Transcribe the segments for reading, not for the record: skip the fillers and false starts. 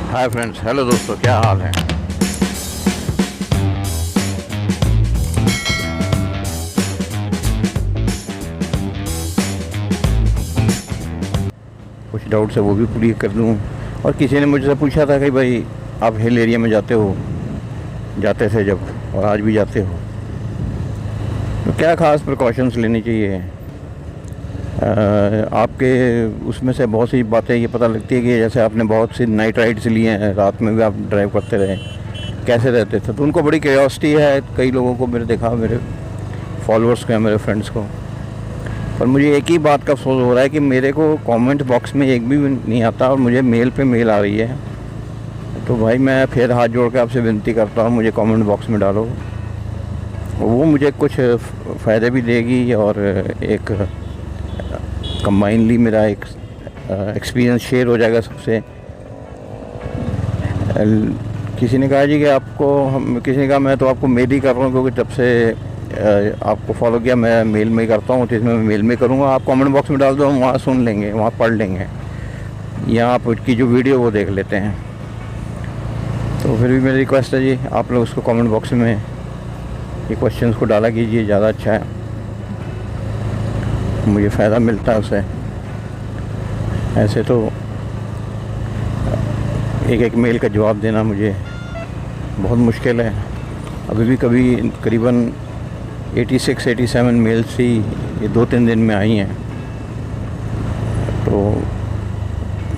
Hi friends, hello दोस्तों, क्या हाल है। कुछ डाउट्स है वो भी क्लियर कर दूँ। और किसी ने मुझसे पूछा था कि भाई आप हिल एरिया में जाते हो, जाते थे जब, और आज भी जाते हो, तो क्या ख़ास प्रिकॉशंस लेनी चाहिए। आपके उसमें से बहुत सी बातें ये पता लगती है कि जैसे आपने बहुत सी नाइट राइड्स लिए हैं, रात में भी आप ड्राइव करते रहे, कैसे रहते थे, तो उनको बड़ी क्यूरियोसिटी है कई लोगों को। मेरे देखा, मेरे फॉलोअर्स को, मेरे फ्रेंड्स को। पर मुझे एक ही बात का अफसोस हो रहा है कि मेरे को कमेंट बॉक्स में एक भी नहीं आता, और मुझे मेल पे मेल आ रही है। तो भाई मैं फिर हाथ जोड़ के आपसे विनती करता हूँ, मुझे कमेंट बॉक्स में डालो। वो मुझे कुछ फ़ायदे भी देगी, और एक कंबाइनली मेरा एक एक्सपीरियंस शेयर हो जाएगा सबसे। किसी ने कहा जी कि किसी ने कहा मैं तो आपको मेल ही कर रहा हूँ, क्योंकि जब से आपको फॉलो किया मैं मेल में ही करता हूँ, तो इसमें मैं मेल में करूँगा। आप कमेंट बॉक्स में डाल दो, हम वहाँ सुन लेंगे, वहाँ पढ़ लेंगे, या आप उसकी जो वीडियो वो देख लेते हैं। तो फिर भी मेरी रिक्वेस्ट है जी, आप लोग उसको कमेंट बॉक्स में ये क्वेश्चंस को डाला कीजिए, ज़्यादा अच्छा है, मुझे फ़ायदा मिलता है उससे। ऐसे तो एक एक मेल का जवाब देना मुझे बहुत मुश्किल है। अभी भी कभी करीबन 86-87 मेल्स ही ये 2-3 दिन में आई हैं। तो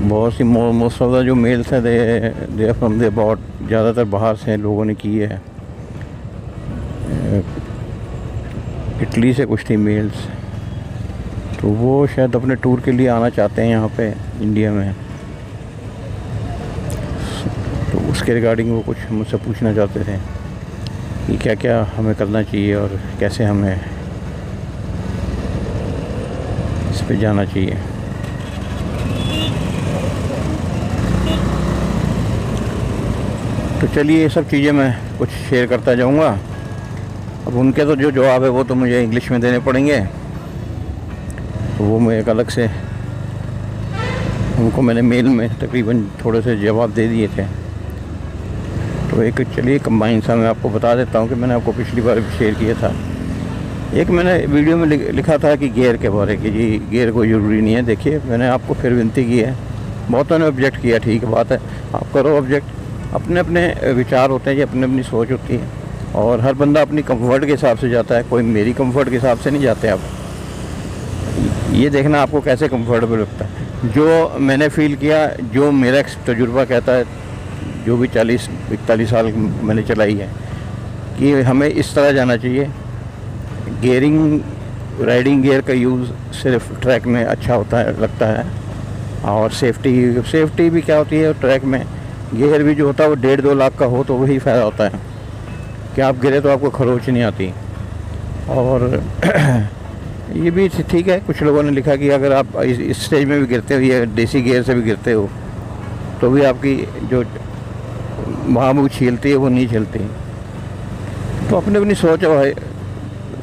बहुत सी मोस्ट ऑफ द जो मेल्स हैं दे फ्रॉम द अबाउट, ज़्यादातर बाहर से लोगों ने की है। इटली से कुछ थी मेल्स, तो वो शायद अपने टूर के लिए आना चाहते हैं यहाँ पे इंडिया में। तो उसके रिगार्डिंग वो कुछ मुझसे पूछना चाहते थे कि क्या क्या हमें करना चाहिए और कैसे हमें इस पे जाना चाहिए। तो चलिए, ये सब चीज़ें मैं कुछ शेयर करता जाऊँगा। अब उनके तो जो जवाब है वो तो मुझे इंग्लिश में देने पड़ेंगे, तो वो मैं एक अलग से, उनको मैंने मेल में तकरीबन थोड़े से जवाब दे दिए थे। तो एक चलिए कंबाइन सा मैं आपको बता देता हूँ कि मैंने आपको पिछली बार भी शेयर किया था। एक मैंने वीडियो में लिखा था कि गियर के बारे कि जी गियर कोई ज़रूरी नहीं है। देखिए, मैंने आपको फिर विनती की है, बहुतों ने ऑब्जेक्ट किया, ठीक बात है, आप करो ऑब्जेक्ट। अपने अपने विचार होते हैं जी, अपनी अपनी सोच होती है, और हर बंदा अपनी कंफर्ट के हिसाब से जाता है। कोई मेरी कंफर्ट के हिसाब से नहीं जाते। आप ये देखना आपको कैसे कंफर्टेबल लगता है। जो मैंने फ़ील किया, जो मेरा तजुर्बा कहता है, जो भी 40-41 साल मैंने चलाई है, कि हमें इस तरह जाना चाहिए। गियरिंग, राइडिंग गियर का यूज़ सिर्फ ट्रैक में अच्छा होता है, लगता है। और सेफ्टी भी क्या होती है ट्रैक में। गियर भी जो होता है वो 1.5-2 लाख का हो तो वही फ़ायदा होता है कि आप गिरे तो आपको खरोच नहीं आती। और ये भी ठीक है, कुछ लोगों ने लिखा कि अगर आप इस स्टेज में भी गिरते हो या देसी गियर से भी गिरते हो, तो भी आपकी जो वहाँ वो छीलती है वो नहीं छीलती। तो अपनी अपनी सोच है भाई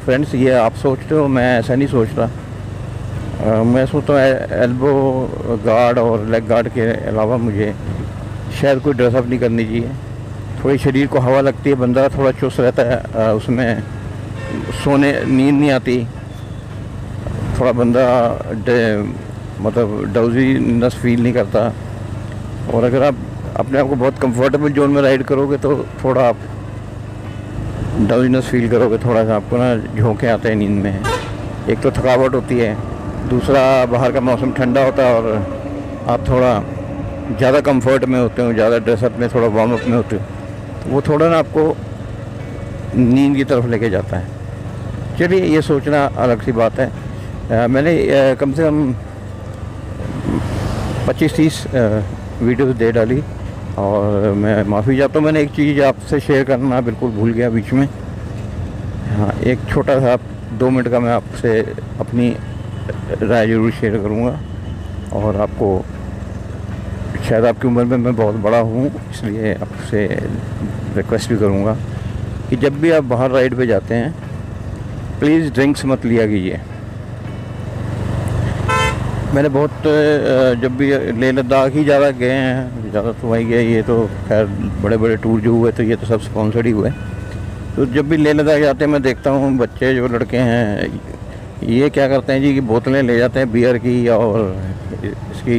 फ्रेंड्स, ये आप सोचते हो, मैं ऐसा नहीं सोच रहा। मैं सोचता हूँ एल्बो गार्ड और लेग गार्ड के अलावा मुझे शायद कोई ड्रेसअप नहीं करनी चाहिए। थोड़ी शरीर को हवा लगती है, बंदा थोड़ा चुस्त रहता है, उसमें नींद नहीं आती, थोड़ा बंदा मतलब डाउजीनेस फील नहीं करता। और अगर आप अपने आप को बहुत कंफर्टेबल जोन में राइड करोगे तो थोड़ा आप डाउजीनेस फील करोगे, थोड़ा सा आपको ना झोंके आते हैं नींद में। एक तो थकावट होती है, दूसरा बाहर का मौसम ठंडा होता है, और आप थोड़ा ज़्यादा कंफर्ट में होते हो, ज़्यादा ड्रेसअप में, थोड़ा वार्म अप में होते हो, तो वो थोड़ा ना आपको नींद की तरफ लेके जाता है। चलिए, ये सोचना अलग सी बात है। मैंने कम से कम 25-30 वीडियोस दे डाली, और मैं माफ़ी चाहता हूँ, मैंने एक चीज़ आपसे शेयर करना बिल्कुल भूल गया बीच में। हाँ, एक छोटा सा 2 मिनट का मैं आपसे अपनी राय ज़रूर शेयर करूँगा। और आपको शायद आपकी उम्र में मैं बहुत बड़ा हूँ, इसलिए आपसे रिक्वेस्ट भी करूँगा कि जब भी आप बाहर राइड पे जाते हैं, प्लीज़ ड्रिंक्स मत लिया कीजिए। मैंने बहुत जब भी लेह लद्दाख ही ज़्यादा गए हैं, ज़्यादा तो वहीं गए। ये तो खैर बड़े बड़े टूर जो हुए तो ये तो सब स्पॉन्सर्ड ही हुए। तो जब भी लेह लद्दाख जाते हैं मैं देखता हूँ बच्चे जो लड़के हैं ये क्या करते हैं जी कि बोतलें ले जाते हैं बियर की, और इसकी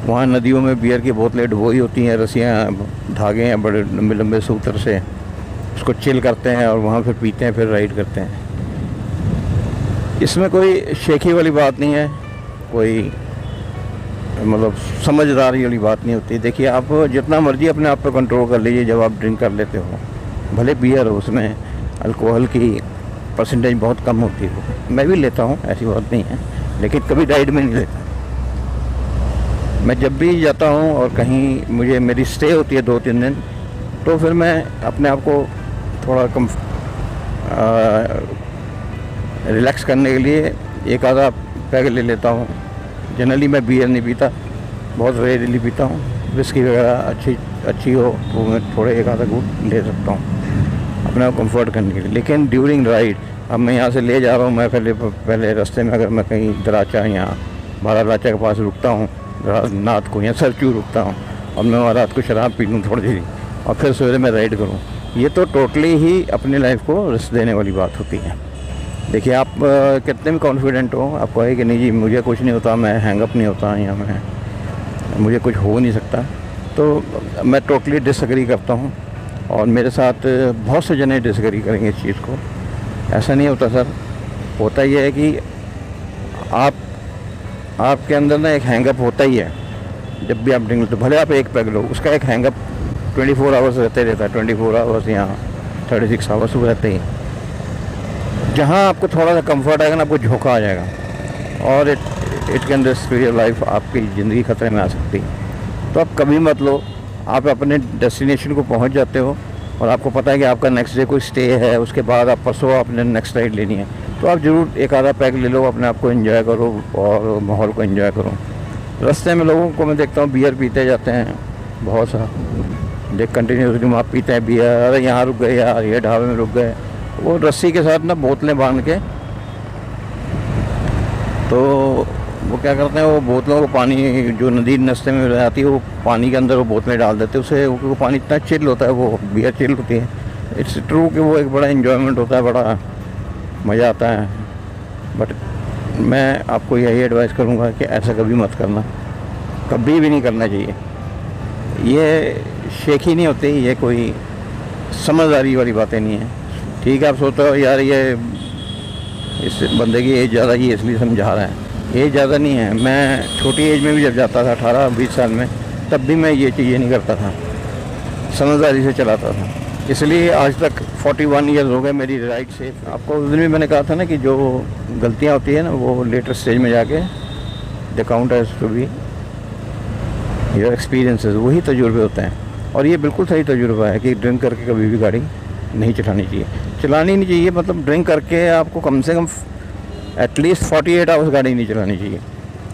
वहाँ नदियों में बियर की बोतलें डुबोई होती हैं, रस्सियाँ धागे हैं बड़े लंबे लंबे सूत्र से, उसको चिल करते हैं और वहाँ फिर पीते हैं, फिर राइड करते हैं। इसमें कोई शेखी वाली बात नहीं है, कोई मतलब समझदारी वाली बात नहीं होती। देखिए आप जितना मर्जी अपने आप पे कंट्रोल कर लीजिए, जब आप ड्रिंक कर लेते हो, भले बियर हो उसमें अल्कोहल की परसेंटेज बहुत कम होती हो, मैं भी लेता हूँ, ऐसी बात नहीं है, लेकिन कभी राइड में नहीं लेता। मैं जब भी जाता हूँ और कहीं मुझे मेरी स्टे होती है 2-3 दिन, तो फिर मैं अपने आप को थोड़ा रिलैक्स करने के लिए एक आधा पैग ले लेता हूँ। जनरली मैं बियर नहीं पीता, बहुत रेयरली पीता हूँ। विस्की वगैरह अच्छी हो तो मैं थोड़े एक आधा घूंट ले सकता हूँ अपने आप कंफर्ट करने के लिए। लेकिन ड्यूरिंग राइड, अब मैं यहाँ से ले जा रहा हूँ, मैं पहले रास्ते में अगर मैं कहीं दराचा या बारालाचा के पास रुकता हूँ, रात को या सरचू रुकता हूँ, और मैं वहाँ रात को शराब पी लूँ थोड़ी देरी और फिर सवेरे मैं राइड करूँ, ये तो टोटली ही अपनी लाइफ को रिस्क देने वाली बात होती है। देखिए आप कितने भी कॉन्फिडेंट हो, आप कहे कि नहीं जी मुझे कुछ नहीं होता, मैं हैंगअप नहीं होता या मुझे कुछ हो नहीं सकता, तो मैं टोटली डिसएग्री करता हूँ। और मेरे साथ बहुत से जने डिसएग्री करेंगे इस चीज़ को। ऐसा नहीं होता सर, होता ये है कि आपके अंदर ना एक हैंगअप होता ही है। जब भी आप ड्रिंक लेते, भले आप एक पैग लो, उसका एक हैंगअप 24 आवर्स रहता है, 24 आवर्स या 36 आवर्स रहते ही। जहाँ आपको थोड़ा सा कंफर्ट आएगा ना, आपको झोंका आ जाएगा और it can risk your life, आपकी ज़िंदगी खतरे में आ सकती है। तो आप कभी मत लो। आप अपने डेस्टिनेशन को पहुँच जाते हो और आपको पता है कि आपका नेक्स्ट डे कोई स्टे है, उसके बाद आप परसों अपने नेक्स्ट राइड लेनी है, तो आप ज़रूर एक आधा पैक ले लो, अपने आप को एंजॉय करो और माहौल को एंजॉय करो। रास्ते में लोगों को मैं देखता हूँ बियर पीते जाते हैं, बहुत सा देख कंटिन्यूसली वहाँ पीते हैं बियर। अरे यहाँ रुक गए यार, ये ढाबे में रुक गए, वो रस्सी के साथ ना बोतलें बांध के, तो वो क्या करते हैं, वो बोतलों को पानी जो नदी नाश्ते में आती है वो पानी के अंदर वो बोतलें डाल देते हैं, उससे वो पानी इतना चिल होता है, वो बियर चिल होती है। इट्स ट्रू कि वो एक बड़ा इन्जॉयमेंट होता है, बड़ा मज़ा आता है। बट मैं आपको यही एडवाइस करूँगा कि ऐसा कभी मत करना, कभी भी नहीं करना चाहिए। ये शेखी नहीं होती, ये कोई समझदारी वाली बातें नहीं है। ठीक है, आप सोचते हो यार ये इस बंदे की एज ज़्यादा ही इसलिए समझा रहा है, एज ज़्यादा नहीं है। मैं छोटी एज में भी जब जाता था 18-20 साल में, तब भी मैं ये चीज़ें नहीं करता था, समझदारी से चलाता था। इसलिए आज तक 41 ईयर्स हो गए मेरी राइड से। आपको उस दिन भी मैंने कहा था ना कि जो गलतियाँ होती है ना, वो लेटर स्टेज में जाके the count as to be your experiences, वही तजुर्बे होते हैं। और ये बिल्कुल सही तजुर्बा है कि ड्रिंक करके कभी भी गाड़ी नहीं चलानी चाहिए, चलानी नहीं चाहिए। मतलब ड्रिंक करके आपको कम से कम एटलीस्ट 48 आवर्स गाड़ी नहीं चलानी चाहिए।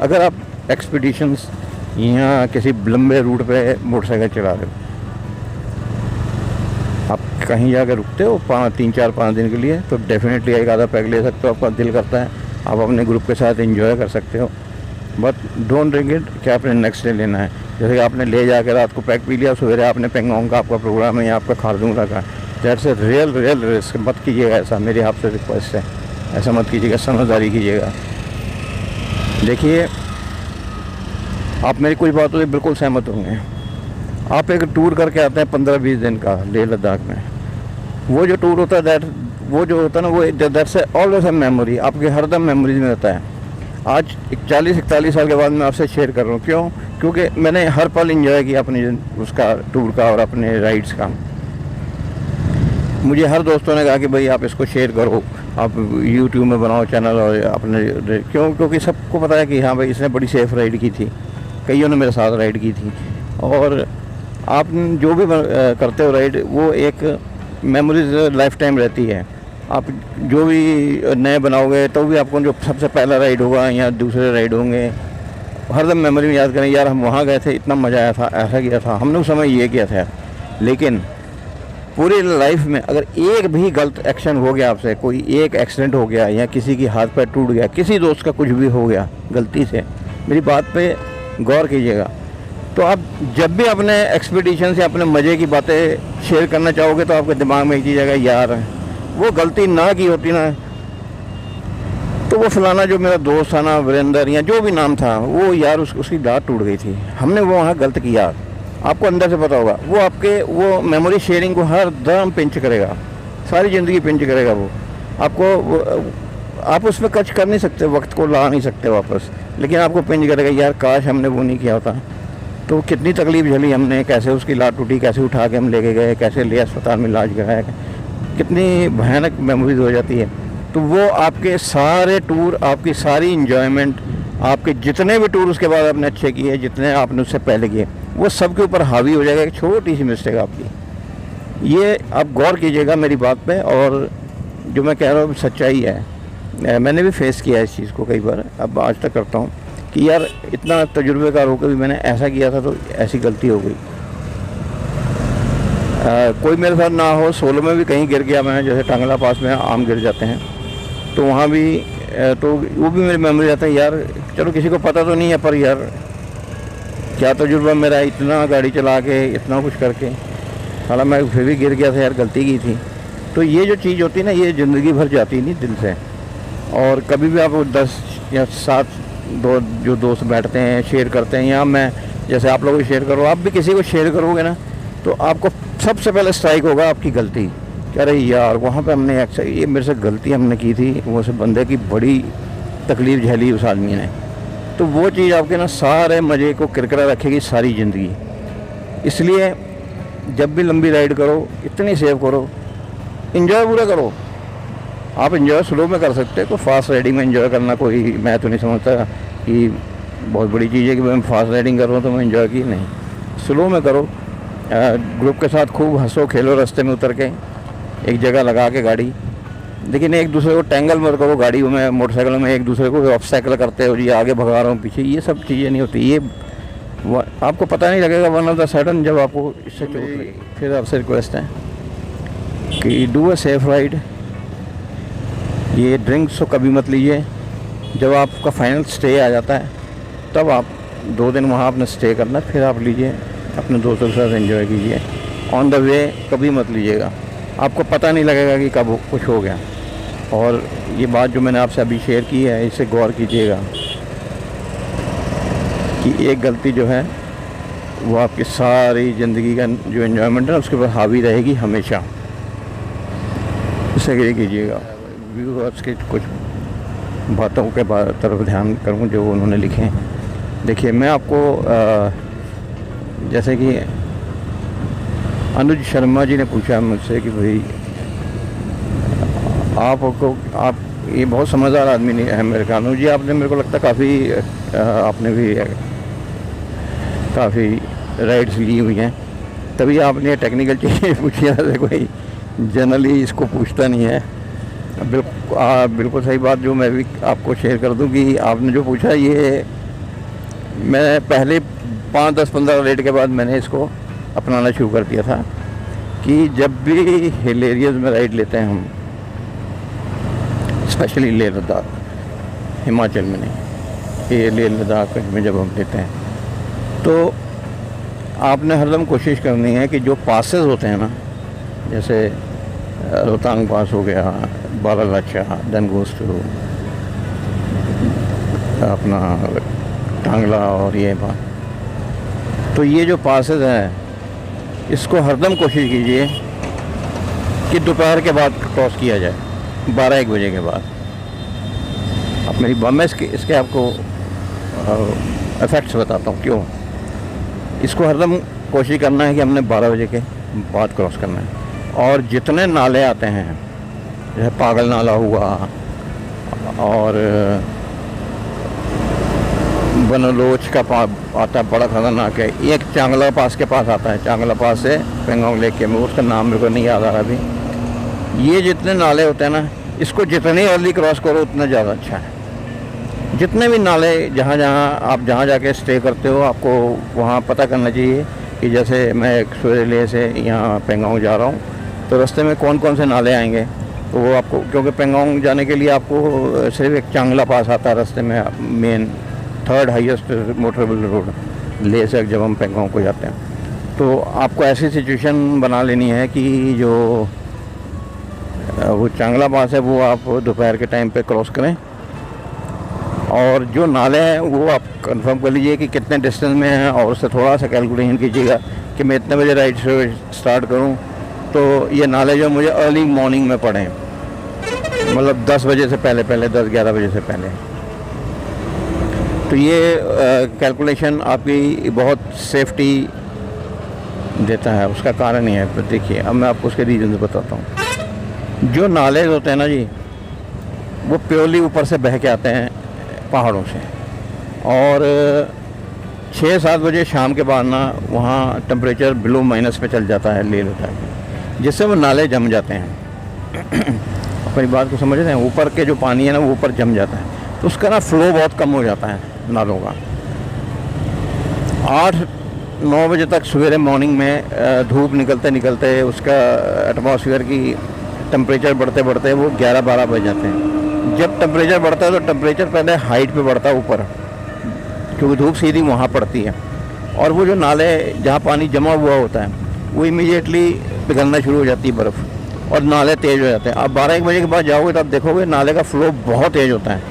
अगर आप एक्सपीडिशंस या किसी लंबे रूट पे मोटरसाइकिल चला रहे हो, आप कहीं जाकर रुकते हो 3-4-5 दिन के लिए, तो डेफिनेटली एक आधा पैक ले सकते हो, आपका दिल करता है, आप अपने ग्रुप के साथ एंजॉय कर सकते हो। बट डोंट ड्रिंक इट कि आपने नेक्स्ट डे लेना है। जैसे आपने ले जाकर रात को पैक पी लिया, सवेरे आपने पेंगोंग का आपका प्रोग्राम है या आपका खारदूंगा का, दैट्स ए रियल रिस्क। मत कीजिएगा ऐसा, मेरी आपसे रिक्वेस्ट है, ऐसा मत कीजिएगा, समझदारी कीजिएगा। देखिए आप मेरी कुछ बातों से बिल्कुल सहमत होंगे। आप एक टूर करके आते हैं 15-20 दिन का लेह लद्दाख में, वो जो टूर होता है वो जो होता है ना, वो दैट्स ऑलवेज अ मेमोरी, आपके हरदम मेमोरीज में रहता है। आज 40-41 साल के बाद मैं आपसे शेयर कर रहा हूँ, क्यों? क्योंकि मैंने हर पल इंजॉय किया अपनी उसका टूर का और अपने राइड्स का। मुझे हर दोस्तों ने कहा कि भाई आप इसको शेयर करो, आप YouTube में बनाओ चैनल और अपने, क्योंकि सबको पता है कि हाँ भाई इसने बड़ी सेफ़ राइड की थी, कईयों ने मेरे साथ राइड की थी। और आप जो भी करते हो राइड, वो एक मेमोरीज लाइफ टाइम रहती है। आप जो भी नए बनाओगे तो भी आपको जो सबसे पहला राइड होगा या दूसरे राइड होंगे, हरदम मेमोरी में याद करें, यार हम वहाँ गए थे, इतना मज़ा आया था, ऐसा किया था, हमने उस समय ये किया था। लेकिन पूरी लाइफ में अगर एक भी गलत एक्शन हो गया आपसे, कोई एक एक्सीडेंट हो गया या किसी की हाथ पैर टूट गया, किसी दोस्त का कुछ भी हो गया गलती से, मेरी बात पे गौर कीजिएगा। तो आप जब भी अपने एक्सपीडिशन से अपने मज़े की बातें शेयर करना चाहोगे तो आपके दिमाग में एक चीज़ आएगा, यार वो गलती ना की होती ना, तो वो फलाना जो मेरा दोस्त था ना, वीरेंद्र या जो भी नाम था, वो यार उसकी दांत टूट गई थी, हमने वो वहाँ गलत किया। आपको अंदर से पता होगा, वो आपके वो मेमोरी शेयरिंग को हर दम पिंच करेगा, सारी ज़िंदगी पिंच करेगा वो आपको। आप उसमें कच कर नहीं सकते, वक्त को ला नहीं सकते वापस, लेकिन आपको पिंच करेगा, यार काश हमने वो नहीं किया होता। तो कितनी तकलीफ़ झेली हमने, कैसे उसकी लात टूटी, कैसे उठा के हम लेके गए, कैसे ले अस्पताल में इलाज कराया, कितनी भयानक मेमोरीज हो जाती है। तो वो आपके सारे टूर, आपकी सारी इंजॉयमेंट, आपके जितने भी टूर उसके बाद आपने अच्छे किए, जितने आपने उससे पहले किए, वो सब के ऊपर हावी हो जाएगा एक छोटी सी मिस्टेक आपकी। ये आप गौर कीजिएगा मेरी बात पे, और जो मैं कह रहा हूँ सच्चाई है। मैंने भी फेस किया है इस चीज़ को कई बार, अब आज तक करता हूँ कि यार इतना तजुर्बेकार होकर भी मैंने ऐसा किया था तो ऐसी गलती हो गई। कोई मेरे साथ ना हो, सोलो में भी कहीं गिर गया मैं, जैसे टांगला पास में आम गिर जाते हैं, तो वहाँ भी तो वो भी मेरी मेमोरी रहता है, यार चलो किसी को पता तो नहीं है, पर यार क्या तजुर्बा मेरा, इतना गाड़ी चला के इतना कुछ करके, हालांकि मैं फिर भी गिर गया था, यार गलती की थी। तो ये जो चीज़ होती है ना, ये ज़िंदगी भर जाती नहीं दिल से। और कभी भी आप 10 या 7 जो दोस्त बैठते हैं, शेयर करते हैं, या मैं जैसे आप लोगों को शेयर करो, आप भी किसी को शेयर करोगे ना, तो आपको सबसे पहले स्ट्राइक होगा आपकी गलती। कह रहे यार वहाँ पे हमने ये मेरे से गलती हमने की थी, वो से बंदे की बड़ी तकलीफ़ झेली उस आदमी ने। तो वो चीज़ आपके ना सारे मज़े को किरकिरा रखेगी सारी ज़िंदगी। इसलिए जब भी लंबी राइड करो, इतनी सेव करो, इन्जॉय पूरा करो। आप इन्जॉय स्लो में कर सकते हैं, कोई फास्ट राइडिंग में इन्जॉय करना कोई, मैं तो नहीं समझता कि बहुत बड़ी चीज़ है कि मैं फास्ट राइडिंग कर रहा हूँ तो मैं इन्जॉय की, नहीं, स्लो में करो। ग्रुप के साथ खूब हंसो खेलो, रास्ते में उतर के एक जगह लगा के गाड़ी, लेकिन एक दूसरे को टैंगल मत करो गाड़ियों में, मोटरसाइकिलों में एक दूसरे को ऑब्स्टैकल करते हो जी, आगे भगा रहा हूँ पीछे, ये सब चीज़ें नहीं होती। ये आपको पता नहीं लगेगा वन ऑफ द सडन जब आपको इससे चोट लगी। फिर आपसे रिक्वेस्ट है कि डू अ सेफ राइड। ये ड्रिंक्स तो कभी मत लीजिए। जब आपका फाइनल स्टे आ जाता है तब आप 2 दिन वहाँ अपने स्टे करना, फिर आप लीजिए, अपने दोस्तों के साथ एंजॉय कीजिए। ऑन द वे कभी मत लीजिएगा, आपको पता नहीं लगेगा कि कब कुछ हो गया। और ये बात जो मैंने आपसे अभी शेयर की है, इसे गौर कीजिएगा कि एक गलती जो है वो आपकी सारी ज़िंदगी का जो एंजॉयमेंट है उसके ऊपर हावी रहेगी हमेशा। इसे ये कीजिएगा। व्यूअर्स के कुछ बातों के तरफ ध्यान करूँ जो उन्होंने लिखे हैं। देखिए मैं आपको जैसे कि अनुज शर्मा जी ने पूछा मुझसे कि भाई आप ये बहुत समझदार आदमी नहीं है मेरे ख्याल में जी, आपने मेरे को लगता काफ़ी आपने भी काफ़ी राइड्स ली हुई हैं, तभी आपने टेक्निकल चीज़ें पूछी है, कोई जनरली इसको पूछता नहीं है। बिल्कुल सही बात जो मैं भी आपको शेयर कर दूं कि आपने जो पूछा ये मैं पहले 5, 10, 15 राइड के बाद मैंने इसको अपनाना शुरू कर दिया था कि जब भी हिल एरियाज़ में राइड लेते हैं हम, स्पेशली लेह लद्दाख, हिमाचल में नहीं, ये लेह लद्दाख में जब हम लेते हैं तो आपने हरदम कोशिश करनी है कि जो पासेस होते हैं ना, जैसे रोहतांग पास हो गया, बारालाचा, देन गोस टू अपना टांगला और ये बात, तो ये जो पासेस हैं इसको हरदम कोशिश कीजिए कि दोपहर के बाद क्रॉस किया जाए, 12-1 बजे के बाद। अब मेरी मैं इसके आपको इफ़ेक्ट्स बताता हूँ क्यों। इसको हरदम कोशिश करना है कि हमने 12 बजे के बाद क्रॉस करना है। और जितने नाले आते हैं, जैसे पागल नाला हुआ और बनलोच का आता है, बड़ा खतरनाक है। एक चांगला पास के पास आता है, चांगला पास से पेंगोंग लेक के में, उसका नाम मेरे को नहीं याद आ रहा अभी। ये जितने नाले होते हैं ना, इसको जितने अर्ली क्रॉस करो उतना ज़्यादा अच्छा है। जितने भी नाले जहाँ आप जाके स्टे करते हो, आपको वहाँ पता करना चाहिए कि जैसे मैं सुरेले से यहाँ पेंगोंग जा रहा हूँ तो रास्ते में कौन कौन से नाले आएंगे, तो वो आपको, क्योंकि पेंगोंग जाने के लिए आपको सिर्फ एक चांगला पास आता है रास्ते में main, third highest motorable road Leh से जब हम पेंगोंग को जाते हैं। तो आपको ऐसी सिचुएशन बना लेनी है कि जो वो चांगला पास है वो आप दोपहर के टाइम पे क्रॉस करें, और जो नाले हैं वो आप कंफर्म कर लीजिए कि कितने डिस्टेंस में हैं, और उससे थोड़ा सा कैलकुलेशन कीजिएगा कि मैं इतने बजे राइड से स्टार्ट करूं तो ये नाले जो मुझे अर्ली मॉर्निंग में पड़ें, मतलब 10 बजे से पहले 10-11 बजे से पहले। तो ये कैलकुलेशन आपकी बहुत सेफ्टी देता है, उसका कारण ही है। तो देखिए अब मैं आपको उसके रीज़न बताता हूँ। जो नाले होते हैं ना जी, वो प्योरली ऊपर से बह के आते हैं पहाड़ों से, और 6-7 बजे शाम के बाद ना वहाँ टेम्परेचर बिलो माइनस पे चल जाता है ले लेता है, जिससे वो नाले जम जाते हैं। अपनी बात को समझ रहे हैं, ऊपर के जो पानी है ना वो ऊपर जम जाता है, तो उसका ना फ्लो बहुत कम हो जाता है नालों का। 8-9 बजे तक सवेरे मॉर्निंग में धूप निकलते निकलते उसका एटमॉस्फेयर की टेम्परेचर बढ़ते बढ़ते वो 11-12 बज जाते हैं। जब टेम्परेचर बढ़ता है तो टेम्परेचर पहले हाइट पे बढ़ता है ऊपर, क्योंकि धूप सीधी वहाँ पड़ती है, और वो जो नाले जहाँ पानी जमा हुआ होता है वो इमीडिएटली पिघलना शुरू हो जाती है बर्फ़, और नाले तेज़ हो जाते हैं। आप 12-1 बजे के बाद जाओगे तो आप देखोगे नाले का फ्लो बहुत तेज़ होता है,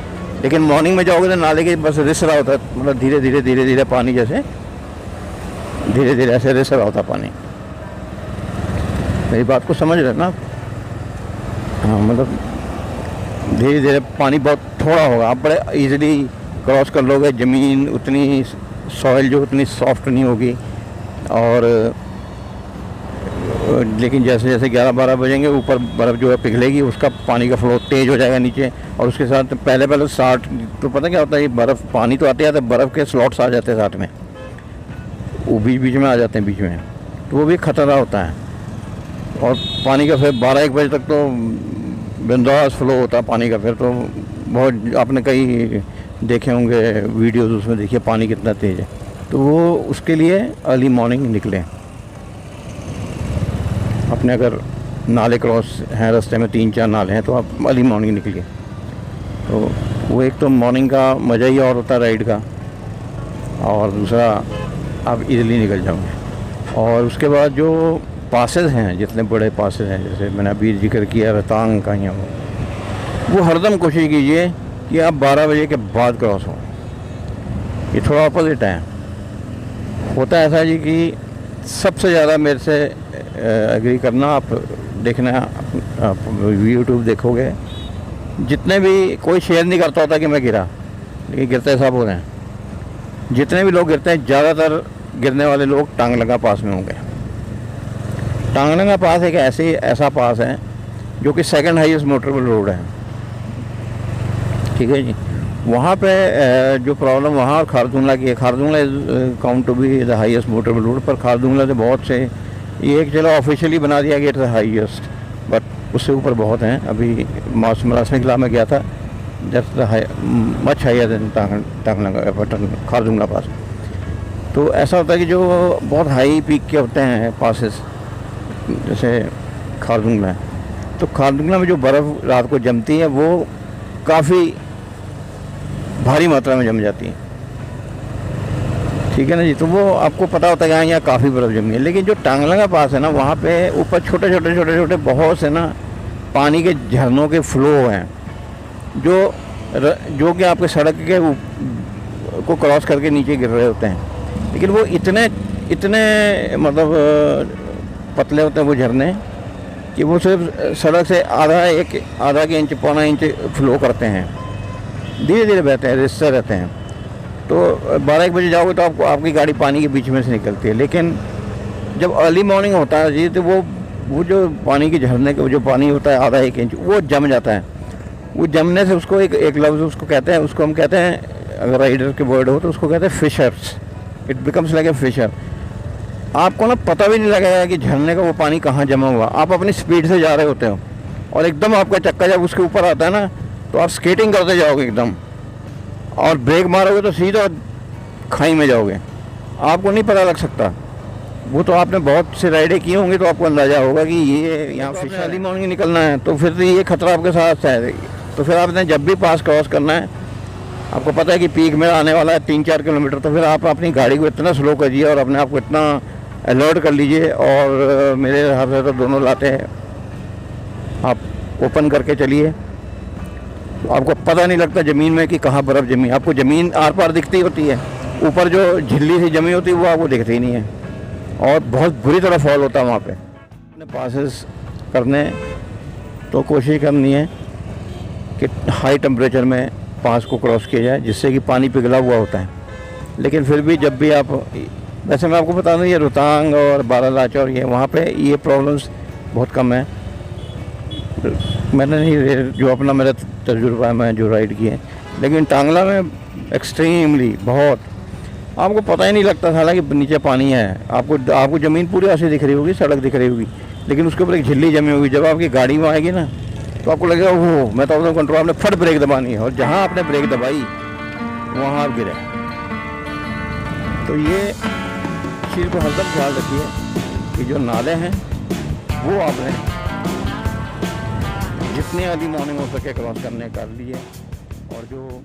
लेकिन मॉर्निंग में जाओगे तो नाले के बस रिस रहा होता है, मतलब धीरे धीरे पानी जैसे धीरे धीरे ऐसे रिस रहा होता है पानी। मेरी बात को समझ रहे ना? हाँ, मतलब धीरे धीरे पानी बहुत थोड़ा होगा, आप बड़े इजीली क्रॉस कर लोगे। ज़मीन उतनी सॉइल जो उतनी सॉफ्ट नहीं होगी, और लेकिन जैसे जैसे 11-12 बजेंगे ऊपर बर्फ़ जो है पिघलेगी, उसका पानी का फ्लो तेज़ हो जाएगा नीचे, और उसके साथ पहले साथ तो पता क्या होता है, ये बर्फ़ पानी तो आते हैं, बर्फ़ के स्लॉट्स आ जाते हैं साथ में, वो बीच में आ जाते हैं बीच में, तो वो भी खतरा होता है। और पानी का फिर 12-1 बजे तक तो बिंदास फ्लो होता है पानी का। फिर तो बहुत आपने कई देखे होंगे वीडियोस, उसमें देखिए पानी कितना तेज़ है। तो वो उसके लिए अर्ली मॉर्निंग निकलें। अपने अगर नाले क्रॉस हैं रास्ते में 3-4 नाले हैं तो आप अर्ली मॉर्निंग निकलिए, तो वो एक तो मॉर्निंग का मज़ा ही और होता है राइड का, और दूसरा आप इजीली निकल जाओगे। और उसके बाद जो पासेस हैं, जितने बड़े पासेस हैं, जैसे मैंने अभी जिक्र किया रोहतांग का, यहाँ वो हरदम कोशिश कीजिए कि आप 12 बजे के बाद क्रॉस हो। ये थोड़ा अपोजिट है, होता है ऐसा जी कि सबसे ज़्यादा मेरे से एग्री करना, आप देखना, आप यूट्यूब देखोगे, जितने भी कोई शेयर नहीं करता होता कि मैं गिरा, लेकिन गिरते सब हो रहे हैं। जितने भी लोग गिरते हैं ज़्यादातर गिरने वाले लोग टांगलंगा पास में होंगे। टांगलंगा पास एक ऐसा पास है जो कि सेकंड हाईएस्ट मोटरेबल रोड है, ठीक है जी। वहाँ पे जो प्रॉब्लम वहाँ और खारदुंगला की है, Khardungla count to be the highest motorable road, पर खारदुंगला से बहुत से, ये एक चलो ऑफिशियली बना दिया गया था हाईएस्ट, बट उससे ऊपर बहुत हैं। अभी मौसम किला में गया था, just much higher than Tanglangla Khardungla pass. तो ऐसा होता है कि जो बहुत हाई पीक के होते हैं पासेस, जैसे खारदुंगला है, तो खारदुंगला में जो बर्फ़ रात को जमती है वो काफ़ी भारी मात्रा में जम जाती है, ठीक है ना जी। तो वो आपको पता होता है कि हाँ यहाँ काफ़ी बर्फ़ जमी है। लेकिन जो टांगलंगा पास है ना, वहाँ पे ऊपर छोटे छोटे बहुत से ना पानी के झरनों के फ्लो हैं, जो कि आपके सड़क के को क्रॉस करके नीचे गिर रहे होते हैं। लेकिन वो इतने मतलब पतले होते हैं वो झरने, कि वो सिर्फ सड़क से आधा के इंच पौना इंच फ्लो करते हैं, धीरे धीरे बहते हैं, रिसते रहते हैं। तो 12-1 बजे जाओगे तो आपकी गाड़ी पानी के बीच में से निकलती है। लेकिन जब अर्ली मॉर्निंग होता है जी, तो वो जो पानी के झरने का जो पानी होता है आधा-1 इंच, वो जम जाता है। वो जमने से उसको एक लफ्ज़ उसको कहते हैं, उसको हम कहते हैं, अगर राइडर के वर्ड हो तो उसको कहते हैं fishers. It becomes like a fisher. आपको ना पता भी नहीं लगेगा कि झरने का वो पानी कहाँ जमा हुआ। आप अपनी स्पीड से जा रहे होते हो और एकदम आपका चक्का जब उसके ऊपर आता है ना, तो आप स्केटिंग करते जाओगे एकदम, और ब्रेक मारोगे तो सीधा खाई में जाओगे, आपको नहीं पता लग सकता। वो तो आपने बहुत से राइडें की होंगी तो आपको अंदाज़ा होगा कि ये यहाँ फिश अर्ली मॉर्निंग निकलना है, तो फिर तो ये खतरा आपके साथ है। तो फिर आपने जब भी पास क्रॉस करना है आपको पता है कि पीक में आने वाला है 3-4 किलोमीटर, तो फिर आप अपनी गाड़ी को इतना स्लो करिए और अपने आप को इतना अलर्ट कर लीजिए। और मेरे हिसाब से तो दोनों लाते हैं आप ओपन करके चलिए, आपको पता नहीं लगता ज़मीन में कि कहाँ बर्फ़ जमी। आपको ज़मीन आर पार दिखती होती है, ऊपर जो झिल्ली सी जमी होती है वो आपको दिखती ही नहीं है, और बहुत बुरी तरह फॉल होता है वहाँ पे। अपने पासेस करने तो कोशिश करनी है कि हाई टेम्परेचर में पास को क्रॉस किया जाए, जिससे कि पानी पिघला हुआ होता है। लेकिन फिर भी जब भी आप, वैसे मैं आपको बता दूँ ये रोहतांग और बारालाचा और ये वहाँ पे ये प्रॉब्लम्स बहुत कम है। मैंने नहीं, जो अपना मेरा तजुर्बा है, मैं जो राइड किए, लेकिन टांगला में एक्सट्रीमली बहुत, आपको पता ही नहीं लगता था कि नीचे पानी है। आपको ज़मीन पूरी ऐसे दिख रही होगी, सड़क दिख रही होगी, लेकिन उसके ऊपर एक झिल्ली जमी होगी। जब आपकी गाड़ी में आएगी ना तो आपको लगेगा वो मैं तो कंट्रोल, आपने फट ब्रेक दबानी है, और जहाँ आपने ब्रेक दबाई वहाँ आप गिरे। तो ये चीज़ को हरदम ख्याल रखिए कि जो नाले हैं वो आपने जितनी अर्ली मॉर्निंग हो सके क्रॉस करने कर लिए, और जो